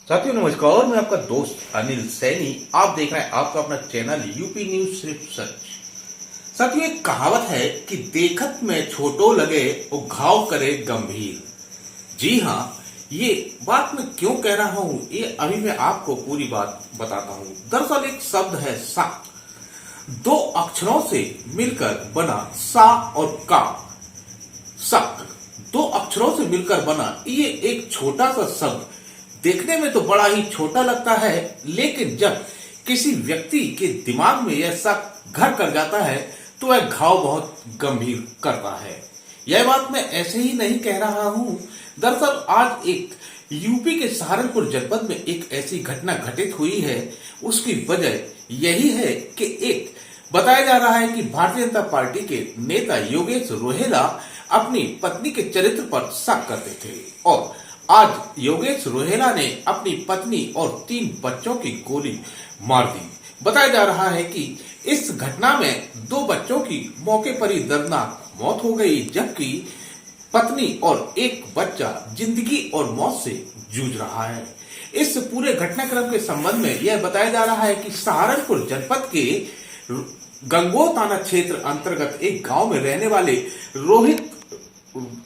साथियों नमस्कार, मैं आपका दोस्त अनिल सैनी। आप देख रहे हैं आपका अपना चैनल यूपी न्यूज सिर्फ सच। साथियों एक कहावत है कि देखत में छोटो लगे वो घाव करे गंभीर। जी हाँ, ये बात मैं क्यों कह रहा हूँ ये अभी मैं आपको पूरी बात बताता हूँ। दरअसल एक शब्द है शक, दो अक्षरों से मिलकर बना सा और का। शक दो अक्षरों से मिलकर बना ये एक छोटा सा शब्द देखने में तो बड़ा ही छोटा लगता है, लेकिन जब किसी व्यक्ति के दिमाग में यह शक घर कर जाता है तो वह घाव बहुत गंभीर करता है। यह बात मैं ऐसे ही नहीं कह रहा हूं। दरअसल आज एक यूपी के सहारनपुर जनपद में एक ऐसी घटना घटित हुई है। उसकी वजह यही है कि एक बताया जा रहा है कि भारतीय जनता पार्टी के नेता योगेश रोहेला अपनी पत्नी के चरित्र पर शक करते थे और आज योगेश रोहेला ने अपनी पत्नी और 3 बच्चों की गोली मार दी। बताया जा रहा है कि इस घटना में 2 बच्चों की मौके पर ही दर्दनाक मौत हो गई, जबकि पत्नी और एक बच्चा जिंदगी और मौत से जूझ रहा है। इस पूरे घटनाक्रम के संबंध में यह बताया जा रहा है कि सहारनपुर जनपद के गंगोह थाना क्षेत्र अंतर्गत एक गांव में रहने वाले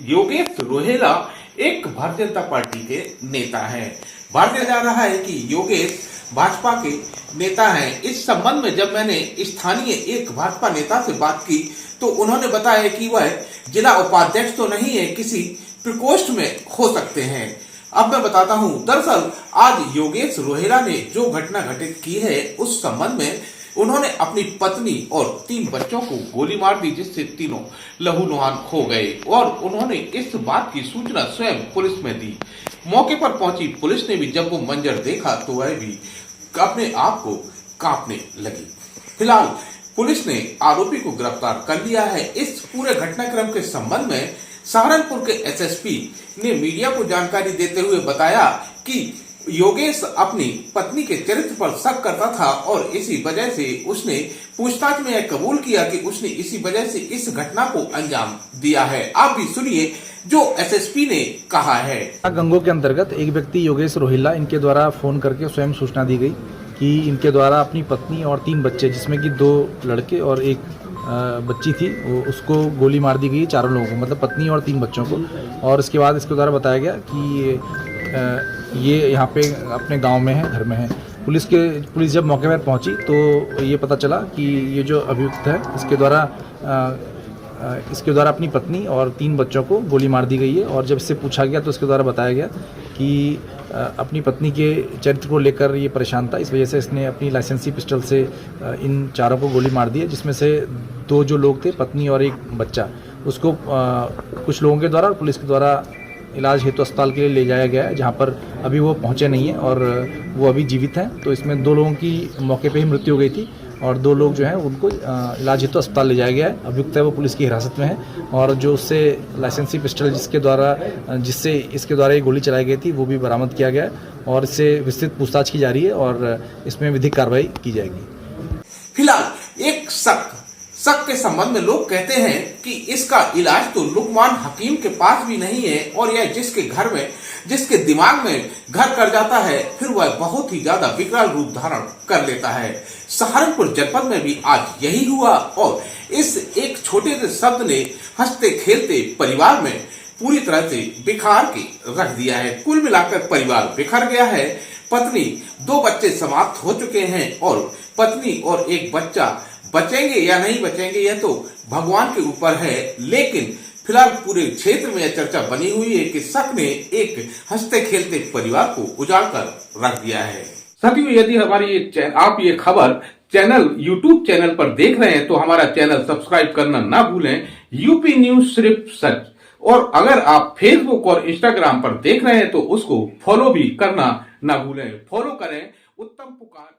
योगेश रोहेला एक भारतीय जनता पार्टी के नेता हैं। भारतीय जा रहा है कि योगेश भाजपा के नेता हैं। इस संबंध में जब मैंने स्थानीय एक भाजपा नेता से बात की तो उन्होंने बताया कि वह जिला उपाध्यक्ष तो नहीं है, किसी प्रकोष्ठ में हो सकते हैं। अब मैं बताता हूं, दरअसल आज योगेश रोहेला ने जो घटना घटित की है उस संबंध में उन्होंने अपनी पत्नी और 3 बच्चों को गोली मार दी, जिससे तीनों लहूलुहान हो गए और उन्होंने इस बात की सूचना स्वयं पुलिस में दी। मौके पर पहुंची पुलिस ने भी जब वो मंजर देखा तो वह भी अपने आप को कांपने लगी। फिलहाल पुलिस ने आरोपी को गिरफ्तार कर लिया है। इस पूरे घटनाक्रम के संबंध में सहारनपुर के एसएसपी ने मीडिया को जानकारी देते हुए बताया कि योगेश अपनी पत्नी के चरित्र पर शक करता था और इसी वजह से उसने पूछताछ में यह कबूल किया कि उसने इसी वजह से इस घटना को अंजाम दिया है। आप भी सुनिए जो एसएसपी ने कहा है। गंगोह के अंतर्गत एक व्यक्ति योगेश रोहिला, इनके द्वारा फोन करके स्वयं सूचना दी गई कि इनके द्वारा अपनी पत्नी और 3 बच्चे, जिसमें कि 2 लड़के और एक बच्ची थी, उसको गोली मार दी गई, चारों लोगों को, मतलब पत्नी और 3 बच्चों को। और इसके बाद इसके द्वारा बताया गया कि ये यहाँ पे अपने गांव में है, घर में है। पुलिस जब मौके पर पहुंची तो ये पता चला कि ये जो अभियुक्त है इसके द्वारा अपनी पत्नी और 3 बच्चों को गोली मार दी गई है। और जब इससे पूछा गया तो इसके द्वारा बताया गया कि अपनी पत्नी के चरित्र को लेकर ये परेशान था, इस वजह से इसने अपनी लाइसेंसी पिस्टल से इन चारों को गोली मार दी है, जिसमें से 2 जो लोग थे, पत्नी और एक बच्चा, उसको कुछ लोगों के द्वारा और पुलिस के द्वारा इलाज हेतु अस्पताल के लिए ले जाया गया है, जहां पर अभी वो पहुंचे नहीं हैं और वो अभी जीवित हैं। तो इसमें 2 लोगों की मौके पे ही मृत्यु हो गई थी और 2 लोग जो हैं उनको इलाज हेतु अस्पताल ले जाया गया है। अभियुक्त है वो पुलिस की हिरासत में है और जो उससे लाइसेंसी पिस्टल जिससे इसके द्वारा ये गोली चलाई गई थी वो भी बरामद किया गया है और इससे विस्तृत पूछताछ की जा रही है और इसमें विधिक कार्रवाई की जाएगी। फिलहाल एक शक के संबंध में लोग कहते हैं कि इसका इलाज तो लुकमान हकीम के पास भी नहीं है और यह जिसके दिमाग में घर कर जाता है फिर वह बहुत ही ज्यादा विकराल रूप धारण कर लेता है। सहारनपुर जनपद में भी आज यही हुआ और इस एक छोटे से शब्द ने हंसते खेलते परिवार में पूरी तरह से बिखार के रख दिया है। कुल मिलाकर परिवार बिखर गया है। पत्नी, 2 बच्चे समाप्त हो चुके हैं और पत्नी और एक बच्चा बचेंगे या नहीं बचेंगे यह तो भगवान के ऊपर है, लेकिन फिलहाल पूरे क्षेत्र में यह चर्चा बनी हुई है कि शक ने एक हंसते खेलते परिवार को उजाड़ कर रख दिया है। साथियों, यदि हमारी आप ये खबर यूट्यूब चैनल पर देख रहे हैं तो हमारा चैनल सब्सक्राइब करना ना भूलें, यूपी न्यूज सिर्फ सच। और अगर आप फेसबुक और इंस्टाग्राम पर देख रहे हैं तो उसको फॉलो भी करना ना भूलें। फॉलो करें उत्तम पुकार।